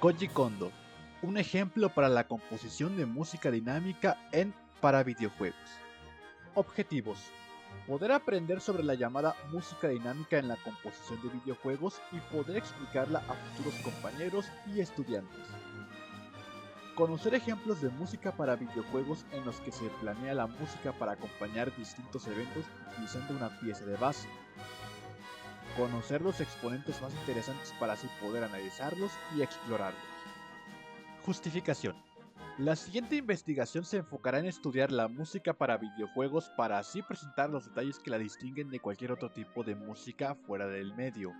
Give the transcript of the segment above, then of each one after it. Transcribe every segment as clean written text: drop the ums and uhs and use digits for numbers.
Koji Kondo, un ejemplo para la composición de música dinámica para videojuegos. Objetivos: poder aprender sobre la llamada música dinámica en la composición de videojuegos y poder explicarla a futuros compañeros y estudiantes. Conocer ejemplos de música para videojuegos en los que se planea la música para acompañar distintos eventos utilizando una pieza de base. Conocer los exponentes más interesantes para así poder analizarlos y explorarlos. Justificación: la siguiente investigación se enfocará en estudiar la música para videojuegos para así presentar los detalles que la distinguen de cualquier otro tipo de música fuera del medio,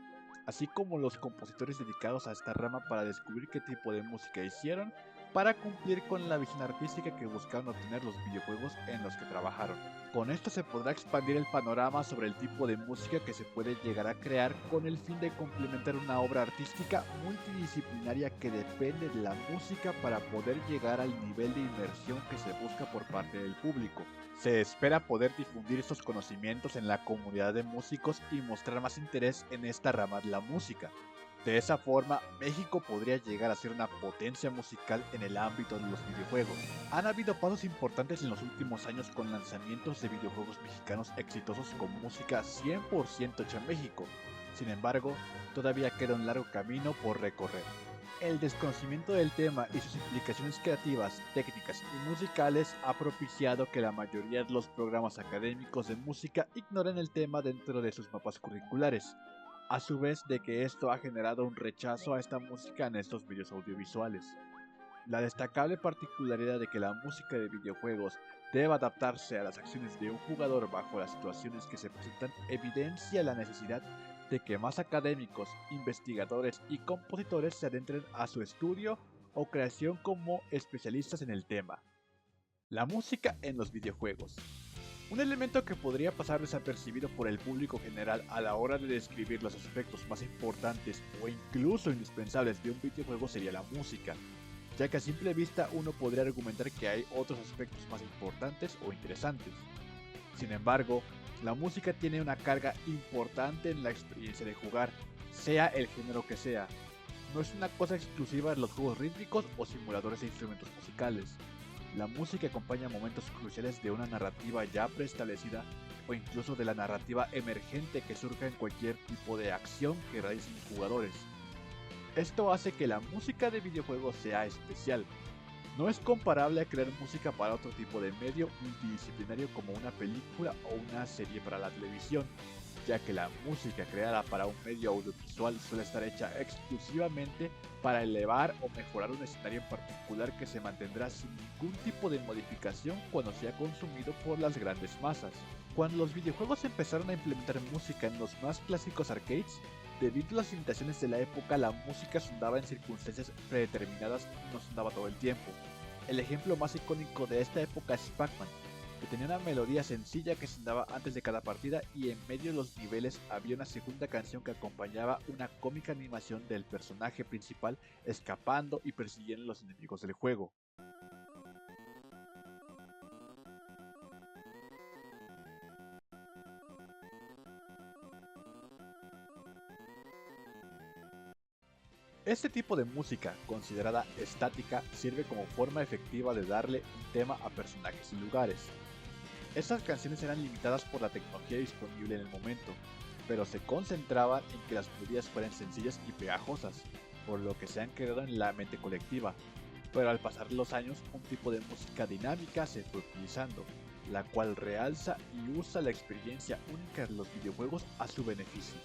así como los compositores dedicados a esta rama para descubrir qué tipo de música hicieron para cumplir con la visión artística que buscaron obtener los videojuegos en los que trabajaron. Con esto se podrá expandir el panorama sobre el tipo de música que se puede llegar a crear con el fin de complementar una obra artística multidisciplinaria que depende de la música para poder llegar al nivel de inmersión que se busca por parte del público. Se espera poder difundir estos conocimientos en la comunidad de músicos y mostrar más interés en esta rama de la música. De esa forma, México podría llegar a ser una potencia musical en el ámbito de los videojuegos. Han habido pasos importantes en los últimos años con lanzamientos de videojuegos mexicanos exitosos con música 100% hecha en México. Sin embargo, todavía queda un largo camino por recorrer. El desconocimiento del tema y sus implicaciones creativas, técnicas y musicales ha propiciado que la mayoría de los programas académicos de música ignoren el tema dentro de sus mapas curriculares, a su vez de que esto ha generado un rechazo a esta música en estos medios audiovisuales. La destacable particularidad de que la música de videojuegos deba adaptarse a las acciones de un jugador bajo las situaciones que se presentan evidencia la necesidad de que más académicos, investigadores y compositores se adentren a su estudio o creación como especialistas en el tema. La música en los videojuegos. Un elemento que podría pasar desapercibido por el público general a la hora de describir los aspectos más importantes o incluso indispensables de un videojuego sería la música, ya que a simple vista uno podría argumentar que hay otros aspectos más importantes o interesantes. Sin embargo, la música tiene una carga importante en la experiencia de jugar, sea el género que sea. No es una cosa exclusiva de los juegos rítmicos o simuladores de instrumentos musicales. La música acompaña momentos cruciales de una narrativa ya preestablecida o incluso de la narrativa emergente que surja en cualquier tipo de acción que realicen los jugadores. Esto hace que la música de videojuegos sea especial. No es comparable a crear música para otro tipo de medio multidisciplinario como una película o una serie para la televisión, ya que la música creada para un medio audiovisual suele estar hecha exclusivamente para elevar o mejorar un escenario en particular que se mantendrá sin ningún tipo de modificación cuando sea consumido por las grandes masas. Cuando los videojuegos empezaron a implementar música en los más clásicos arcades, debido a las limitaciones de la época, la música sonaba en circunstancias predeterminadas y no sonaba todo el tiempo. El ejemplo más icónico de esta época es Pac-Man, que tenía una melodía sencilla que sonaba antes de cada partida y en medio de los niveles había una segunda canción que acompañaba una cómica animación del personaje principal escapando y persiguiendo a los enemigos del juego. Este tipo de música, considerada estática, sirve como forma efectiva de darle un tema a personajes y lugares. Estas canciones eran limitadas por la tecnología disponible en el momento, pero se concentraban en que las melodías fueran sencillas y pegajosas, por lo que se han quedado en la mente colectiva. Pero al pasar los años, un tipo de música dinámica se fue utilizando, la cual realza y usa la experiencia única de los videojuegos a su beneficio.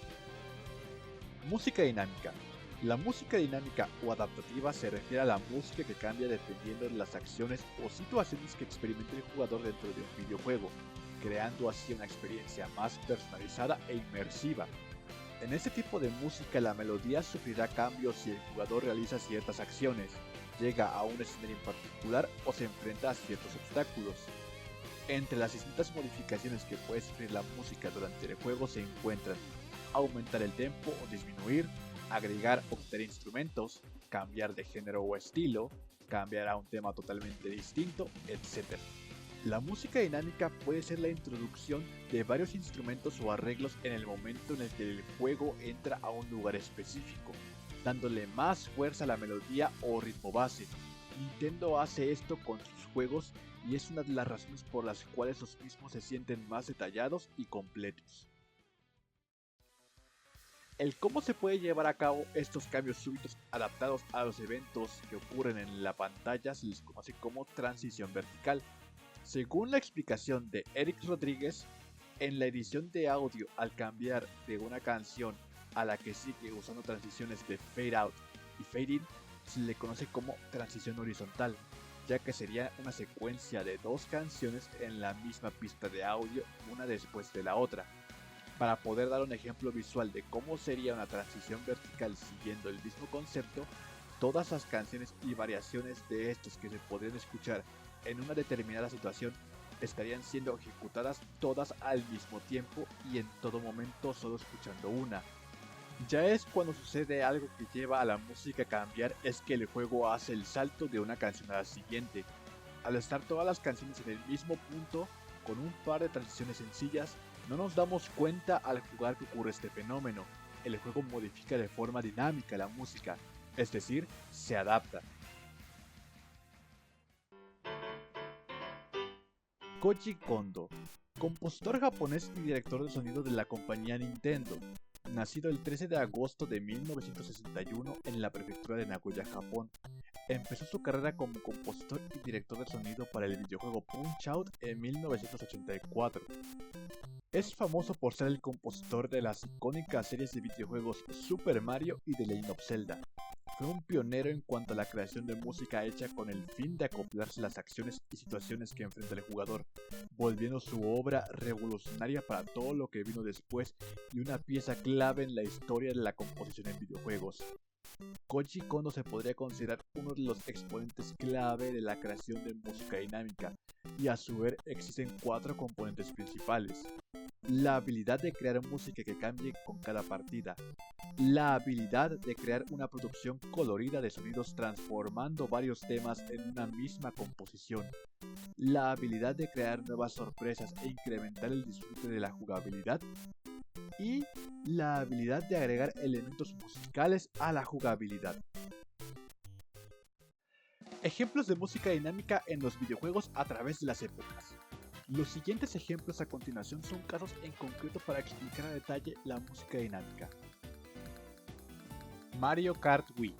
Música dinámica. La música dinámica o adaptativa se refiere a la música que cambia dependiendo de las acciones o situaciones que experimente el jugador dentro de un videojuego, creando así una experiencia más personalizada e inmersiva. En este tipo de música la melodía sufrirá cambios si el jugador realiza ciertas acciones, llega a un escenario en particular o se enfrenta a ciertos obstáculos. Entre las distintas modificaciones que puede sufrir la música durante el juego se encuentran aumentar el tempo o disminuir, agregar o quitar instrumentos, cambiar de género o estilo, cambiar a un tema totalmente distinto, etc. La música dinámica puede ser la introducción de varios instrumentos o arreglos en el momento en el que el juego entra a un lugar específico. dándole más fuerza a la melodía o ritmo base. Nintendo hace esto con sus juegos y es una de las razones por las cuales los mismos se sienten más detallados y completos. El cómo se puede llevar a cabo estos cambios súbitos adaptados a los eventos que ocurren en la pantalla se les conoce como transición vertical. Según la explicación de Eric Rodríguez, en la edición de audio al cambiar de una canción a la que sigue usando transiciones de fade out y fade in, se le conoce como transición horizontal, ya que sería una secuencia de dos canciones en la misma pista de audio una después de la otra. Para poder dar un ejemplo visual de cómo sería una transición vertical siguiendo el mismo concepto, todas las canciones y variaciones de estos que se podrían escuchar en una determinada situación estarían siendo ejecutadas todas al mismo tiempo y en todo momento solo escuchando una. Ya es cuando sucede algo que lleva a la música a cambiar es que el juego hace el salto de una canción a la siguiente. Al estar todas las canciones en el mismo punto, con un par de transiciones sencillas, no nos damos cuenta al jugar que ocurre este fenómeno. El juego modifica de forma dinámica la música, es decir, se adapta. Koji Kondo, compositor japonés y director de sonido de la compañía Nintendo, nacido el 13 de agosto de 1961 en la prefectura de Nagoya, Japón. Empezó su carrera como compositor y director de sonido para el videojuego Punch-Out en 1984. Es famoso por ser el compositor de las icónicas series de videojuegos Super Mario y The Legend of Zelda. Fue un pionero en cuanto a la creación de música hecha con el fin de acoplarse a las acciones y situaciones que enfrenta el jugador, volviendo su obra revolucionaria para todo lo que vino después y una pieza clave en la historia de la composición en videojuegos. Koji Kondo se podría considerar uno de los exponentes clave de la creación de música dinámica, y a su vez existen cuatro componentes principales. La habilidad de crear música que cambie con cada partida. La habilidad de crear una producción colorida de sonidos transformando varios temas en una misma composición. La habilidad de crear nuevas sorpresas e incrementar el disfrute de la jugabilidad. Y la habilidad de agregar elementos musicales a la jugabilidad. Ejemplos de música dinámica en los videojuegos a través de las épocas. Los siguientes ejemplos a continuación son casos en concreto para explicar a detalle la música dinámica. Mario Kart Wii.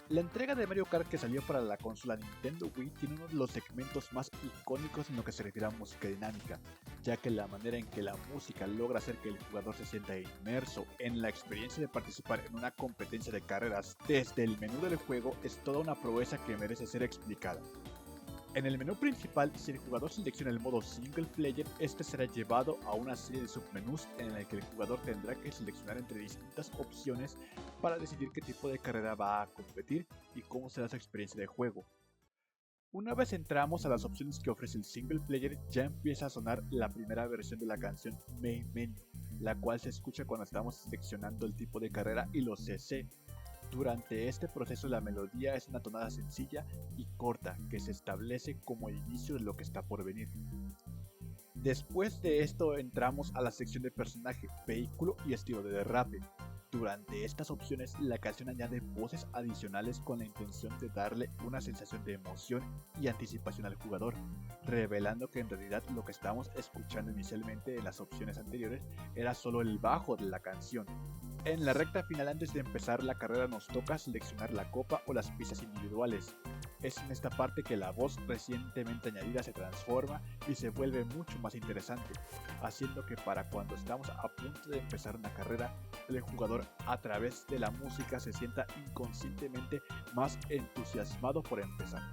La entrega de Mario Kart que salió para la consola Nintendo Wii tiene uno de los segmentos más icónicos en lo que se refiere a música dinámica, ya que la manera en que la música logra hacer que el jugador se sienta inmerso en la experiencia de participar en una competencia de carreras desde el menú del juego es toda una proeza que merece ser explicada. En el menú principal, si el jugador selecciona el modo single player, este será llevado a una serie de submenús en el que el jugador tendrá que seleccionar entre distintas opciones para decidir qué tipo de carrera va a competir y cómo será su experiencia de juego. Una vez entramos a las opciones que ofrece el single player, ya empieza a sonar la primera versión de la canción Main Menu, la cual se escucha cuando estamos seleccionando el tipo de carrera y los CC. Durante este proceso la melodía es una tonada sencilla y corta que se establece como el inicio de lo que está por venir. Después de esto entramos a la sección de personaje, vehículo y estilo de derrape. Durante estas opciones la canción añade voces adicionales con la intención de darle una sensación de emoción y anticipación al jugador, revelando que en realidad lo que estábamos escuchando inicialmente en las opciones anteriores era solo el bajo de la canción. En la recta final antes de empezar la carrera nos toca seleccionar la copa o las pistas individuales. Es en esta parte que la voz recientemente añadida se transforma y se vuelve mucho más interesante, haciendo que para cuando estamos a punto de empezar una carrera, el jugador a través de la música se sienta inconscientemente más entusiasmado por empezar.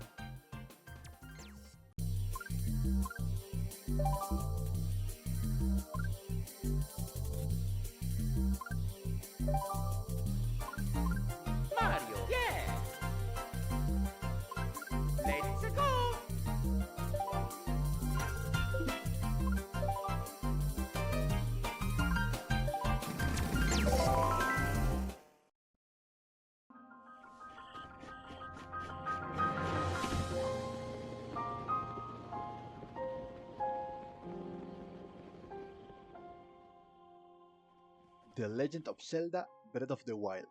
Mario, yeah! Let's go! The Legend of Zelda Breath of the Wild.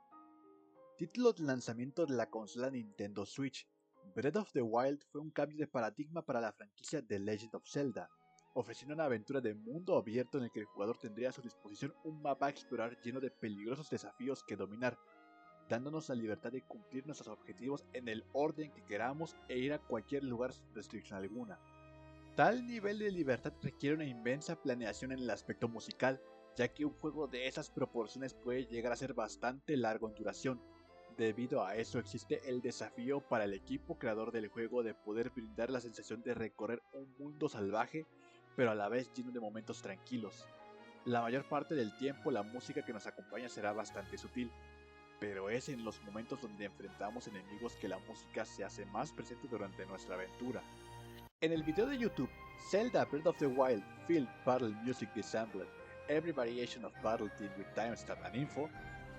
Título de lanzamiento de la consola Nintendo Switch. Breath of the Wild fue un cambio de paradigma para la franquicia The Legend of Zelda, ofreciendo una aventura de mundo abierto en el que el jugador tendría a su disposición un mapa a explorar lleno de peligrosos desafíos que dominar, dándonos la libertad de cumplir nuestros objetivos en el orden que queramos e ir a cualquier lugar sin restricción alguna. Tal nivel de libertad requiere una inmensa planeación en el aspecto musical, ya que un juego de esas proporciones puede llegar a ser bastante largo en duración. Debido a eso existe el desafío para el equipo creador del juego de poder brindar la sensación de recorrer un mundo salvaje, pero a la vez lleno de momentos tranquilos. La mayor parte del tiempo la música que nos acompaña será bastante sutil, pero es en los momentos donde enfrentamos enemigos que la música se hace más presente durante nuestra aventura. En el video de YouTube, Zelda Breath of the Wild Field Battle Music Disassembler, Every Variation of Battle Theme with Timestamp and Info,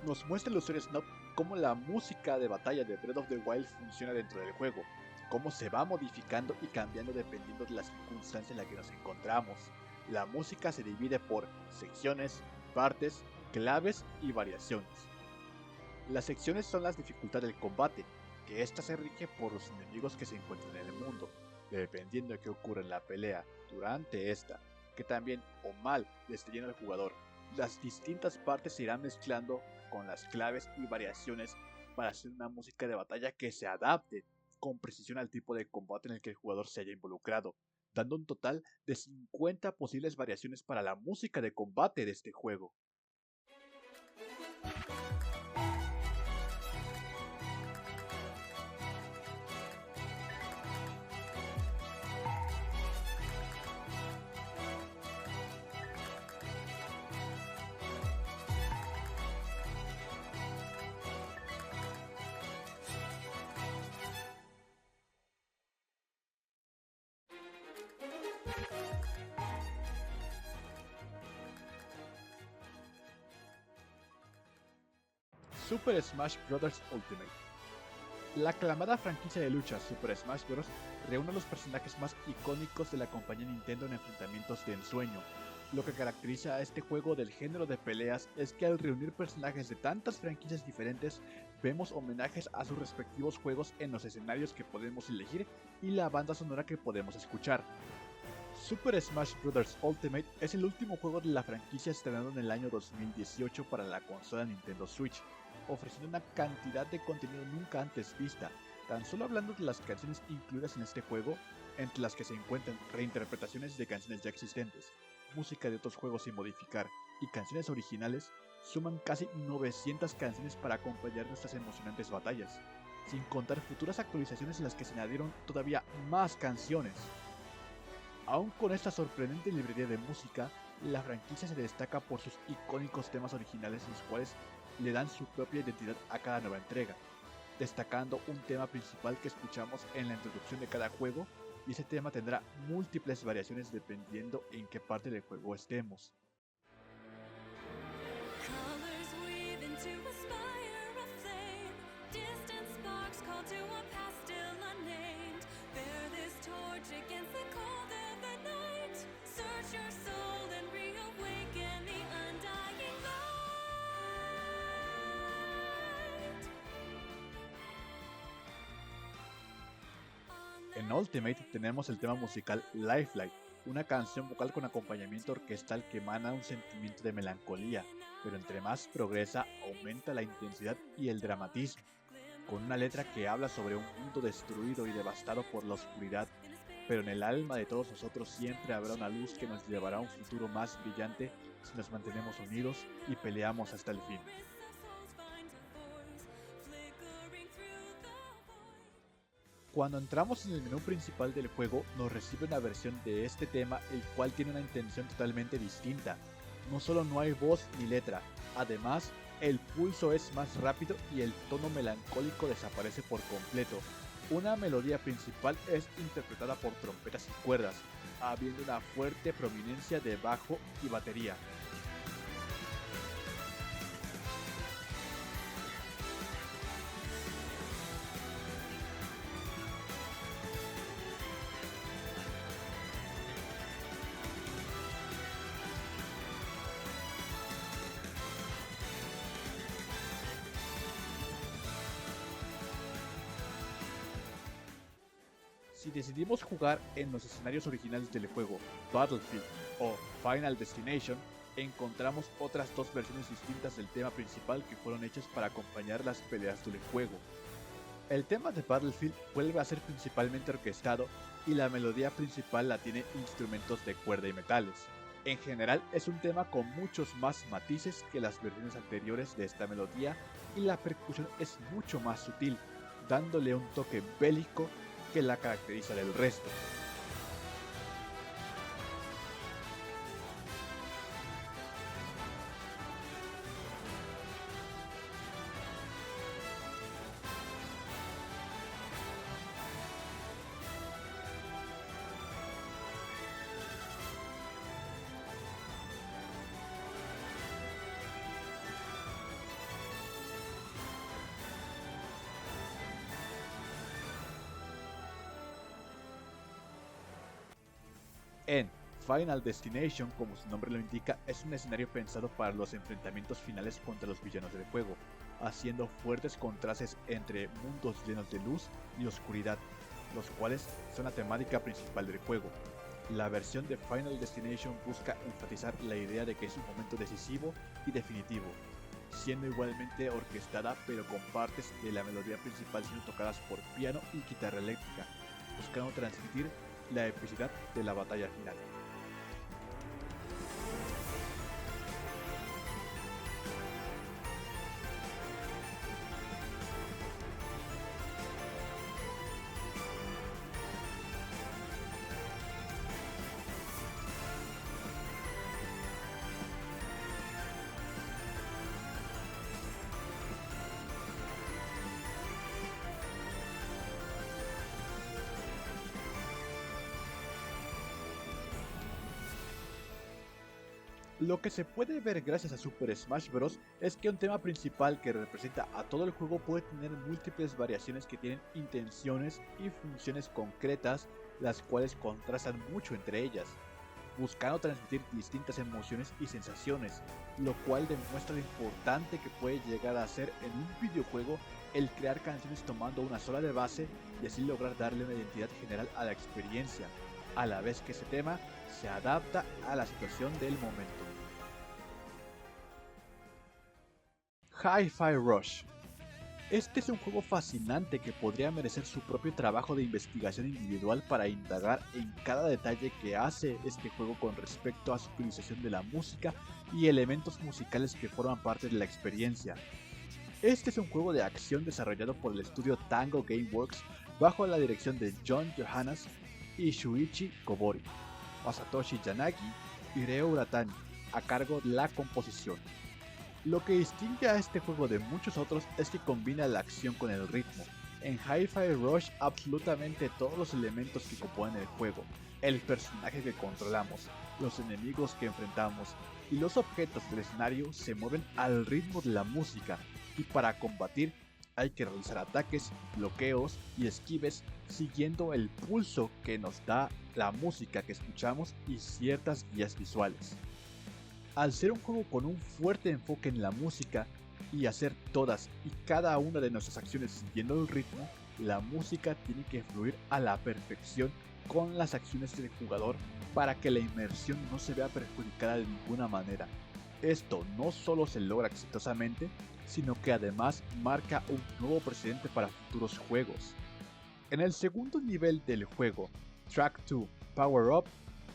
nos muestra el usuario Snob cómo la música de batalla de Breath of the Wild funciona dentro del juego, cómo se va modificando y cambiando dependiendo de la circunstancia en la que nos encontramos. La música se divide por secciones, partes, claves y variaciones. Las secciones son las dificultades del combate, que ésta se rige por los enemigos que se encuentran en el mundo, dependiendo de qué ocurra en la pelea durante esta, que también o mal le esté yendo al jugador. Las distintas partes se irán mezclando con las claves y variaciones para hacer una música de batalla que se adapte con precisión al tipo de combate en el que el jugador se haya involucrado, dando un total de 50 posibles variaciones para la música de combate de este juego. Super Smash Bros. Ultimate. La aclamada franquicia de lucha Super Smash Bros. Reúne a los personajes más icónicos de la compañía Nintendo en enfrentamientos de ensueño. Lo que caracteriza a este juego del género de peleas es que al reunir personajes de tantas franquicias diferentes, vemos homenajes a sus respectivos juegos en los escenarios que podemos elegir y la banda sonora que podemos escuchar. Super Smash Bros. Ultimate es el último juego de la franquicia estrenado en el año 2018 para la consola Nintendo Switch, ofreciendo una cantidad de contenido nunca antes vista. Tan solo hablando de las canciones incluidas en este juego, entre las que se encuentran reinterpretaciones de canciones ya existentes, música de otros juegos sin modificar y canciones originales, suman casi 900 canciones para acompañar nuestras emocionantes batallas, sin contar futuras actualizaciones en las que se añadieron todavía más canciones. Aún con esta sorprendente librería de música, la franquicia se destaca por sus icónicos temas originales, los cuales le dan su propia identidad a cada nueva entrega, destacando un tema principal que escuchamos en la introducción de cada juego, y ese tema tendrá múltiples variaciones dependiendo en qué parte del juego estemos. En Ultimate tenemos el tema musical Lifeline, una canción vocal con acompañamiento orquestal que emana un sentimiento de melancolía, pero entre más progresa aumenta la intensidad y el dramatismo, con una letra que habla sobre un mundo destruido y devastado por la oscuridad, pero en el alma de todos nosotros siempre habrá una luz que nos llevará a un futuro más brillante si nos mantenemos unidos y peleamos hasta el fin. Cuando entramos en el menú principal del juego, nos recibe una versión de este tema, el cual tiene una intención totalmente distinta. No solo no hay voz ni letra, además el pulso es más rápido y el tono melancólico desaparece por completo. Una melodía principal es interpretada por trompetas y cuerdas, habiendo una fuerte prominencia de bajo y batería. Si decidimos jugar en los escenarios originales del juego Battlefield o Final Destination, encontramos otras dos versiones distintas del tema principal que fueron hechas para acompañar las peleas del juego. El tema de Battlefield vuelve a ser principalmente orquestado y la melodía principal la tiene instrumentos de cuerda y metales. En general es un tema con muchos más matices que las versiones anteriores de esta melodía y la percusión es mucho más sutil, dándole un toque bélico que la caracteriza del resto. En Final Destination, como su nombre lo indica, es un escenario pensado para los enfrentamientos finales contra los villanos del juego, haciendo fuertes contrastes entre mundos llenos de luz y oscuridad, los cuales son la temática principal del juego. La versión de Final Destination busca enfatizar la idea de que es un momento decisivo y definitivo, siendo igualmente orquestada pero con partes de la melodía principal siendo tocadas por piano y guitarra eléctrica, buscando transmitir la epicidad de la batalla final. Lo que se puede ver gracias a Super Smash Bros. Es que un tema principal que representa a todo el juego puede tener múltiples variaciones que tienen intenciones y funciones concretas, las cuales contrastan mucho entre ellas, buscando transmitir distintas emociones y sensaciones, lo cual demuestra lo importante que puede llegar a ser en un videojuego el crear canciones tomando una sola de base y así lograr darle una identidad general a la experiencia, a la vez que ese tema se adapta a la situación del momento. Hi-Fi Rush. Este es un juego fascinante que podría merecer su propio trabajo de investigación individual para indagar en cada detalle que hace este juego con respecto a su utilización de la música y elementos musicales que forman parte de la experiencia. Este es un juego de acción desarrollado por el estudio Tango Gameworks bajo la dirección de John Johannes y Shuichi Kobori, Masatoshi Yanagi y Ryo Uratani, a cargo de la composición. Lo que distingue a este juego de muchos otros es que combina la acción con el ritmo. En Hi-Fi Rush absolutamente todos los elementos que componen el juego, el personaje que controlamos, los enemigos que enfrentamos y los objetos del escenario se mueven al ritmo de la música y para combatir hay que realizar ataques, bloqueos y esquives siguiendo el pulso que nos da la música que escuchamos y ciertas guías visuales. Al ser un juego con un fuerte enfoque en la música y hacer todas y cada una de nuestras acciones siguiendo el ritmo, la música tiene que fluir a la perfección con las acciones del jugador para que la inmersión no se vea perjudicada de ninguna manera. Esto no solo se logra exitosamente, sino que además marca un nuevo precedente para futuros juegos. En el segundo nivel del juego, Track 2 Power Up,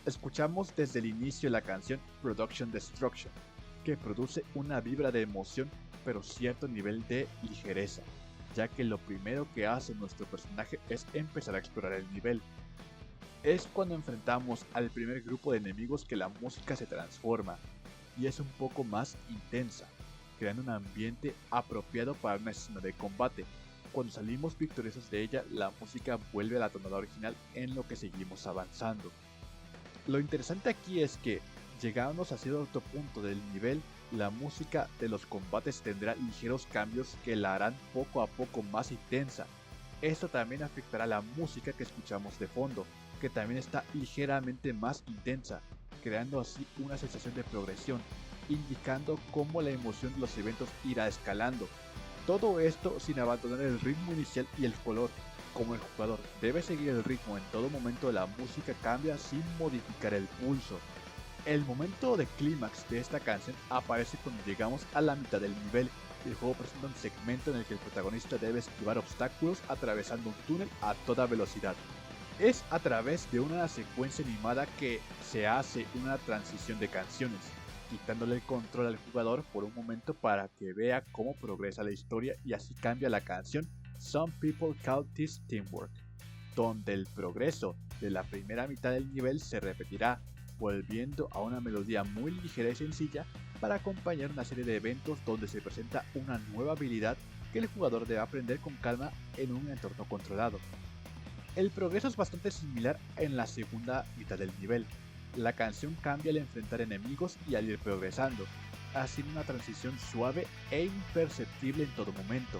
escuchamos desde el inicio la canción Production Destruction, que produce una vibra de emoción pero cierto nivel de ligereza, ya que lo primero que hace nuestro personaje es empezar a explorar el nivel. Es cuando enfrentamos al primer grupo de enemigos que la música se transforma, y es un poco más intensa, creando un ambiente apropiado para una escena de combate. Cuando salimos victoriosos de ella, la música vuelve a la tonada original en lo que seguimos avanzando. Lo interesante aquí es que, llegándonos a cierto punto del nivel, la música de los combates tendrá ligeros cambios que la harán poco a poco más intensa. Esto también afectará la música que escuchamos de fondo, que también está ligeramente más intensa, creando así una sensación de progresión, indicando cómo la emoción de los eventos irá escalando. Todo esto sin abandonar el ritmo inicial y el color, Como el jugador debe seguir el ritmo en todo momento, la música cambia sin modificar el pulso. El momento de clímax de esta canción aparece cuando llegamos a la mitad del nivel. El juego presenta un segmento en el que el protagonista debe esquivar obstáculos atravesando un túnel a toda velocidad. Es a través de una secuencia animada que se hace una transición de canciones, quitándole el control al jugador por un momento para que vea cómo progresa la historia, y así cambia la canción Some People Call This Teamwork, donde el progreso de la primera mitad del nivel se repetirá, volviendo a una melodía muy ligera y sencilla para acompañar una serie de eventos donde se presenta una nueva habilidad que el jugador debe aprender con calma en un entorno controlado. El progreso es bastante similar en la segunda mitad del nivel. La canción cambia al enfrentar enemigos y al ir progresando, haciendo una transición suave e imperceptible en todo momento.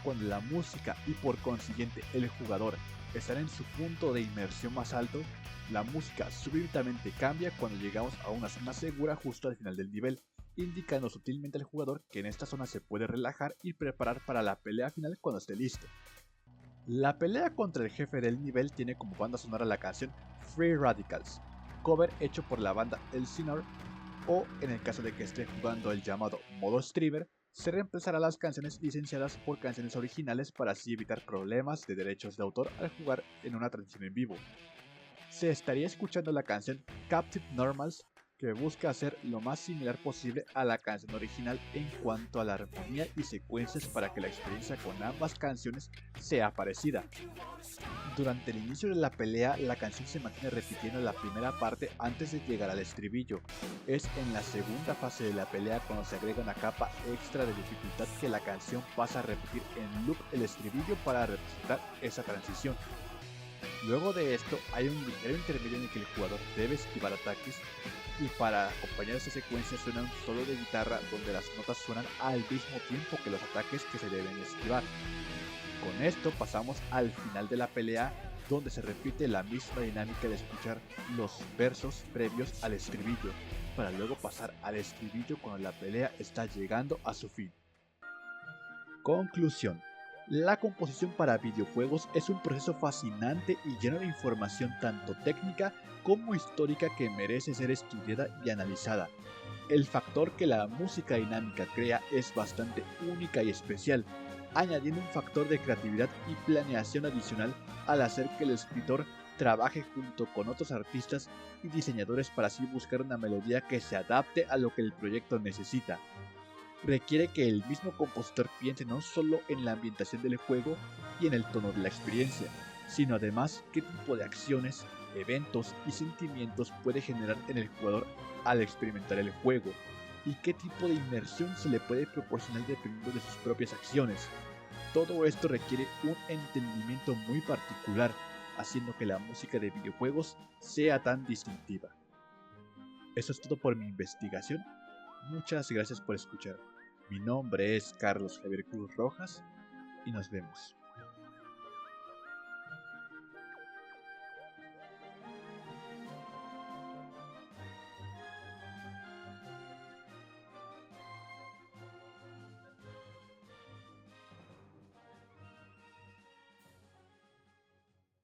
Cuando la música y por consiguiente el jugador están en su punto de inmersión más alto, la música súbitamente cambia cuando llegamos a una zona segura justo al final del nivel, indicando sutilmente al jugador que en esta zona se puede relajar y preparar para la pelea final cuando esté listo. La pelea contra el jefe del nivel tiene como banda sonora la canción Free Radicals, cover hecho por la banda Elsinore, o en el caso de que esté jugando el llamado modo streamer, se reemplazará las canciones licenciadas por canciones originales para así evitar problemas de derechos de autor al jugar en una transmisión en vivo. Se estaría escuchando la canción Captive Normals, que busca hacer lo más similar posible a la canción original en cuanto a la armonía y secuencias para que la experiencia con ambas canciones sea parecida. Durante el inicio de la pelea, la canción se mantiene repitiendo la primera parte antes de llegar al estribillo. Es en la segunda fase de la pelea cuando se agrega una capa extra de dificultad que la canción pasa a repetir en loop el estribillo para representar esa transición. Luego de esto hay un ligero intermedio en el que el jugador debe esquivar ataques, y para acompañar esta secuencia suena un solo de guitarra donde las notas suenan al mismo tiempo que los ataques que se deben esquivar. Con esto pasamos al final de la pelea, donde se repite la misma dinámica de escuchar los versos previos al estribillo, para luego pasar al estribillo cuando la pelea está llegando a su fin. Conclusión. La composición para videojuegos es un proceso fascinante y lleno de información tanto técnica como histórica que merece ser estudiada y analizada. El factor que la música dinámica crea es bastante única y especial, añadiendo un factor de creatividad y planeación adicional al hacer que el escritor trabaje junto con otros artistas y diseñadores para así buscar una melodía que se adapte a lo que el proyecto necesita. Requiere que el mismo compositor piense no solo en la ambientación del juego y en el tono de la experiencia, sino además qué tipo de acciones, eventos y sentimientos puede generar en el jugador al experimentar el juego, y qué tipo de inmersión se le puede proporcionar dependiendo de sus propias acciones. Todo esto requiere un entendimiento muy particular, haciendo que la música de videojuegos sea tan distintiva. Eso es todo por mi investigación. Muchas gracias por escuchar. Mi nombre es Carlos Javier Cruz Rojas y nos vemos.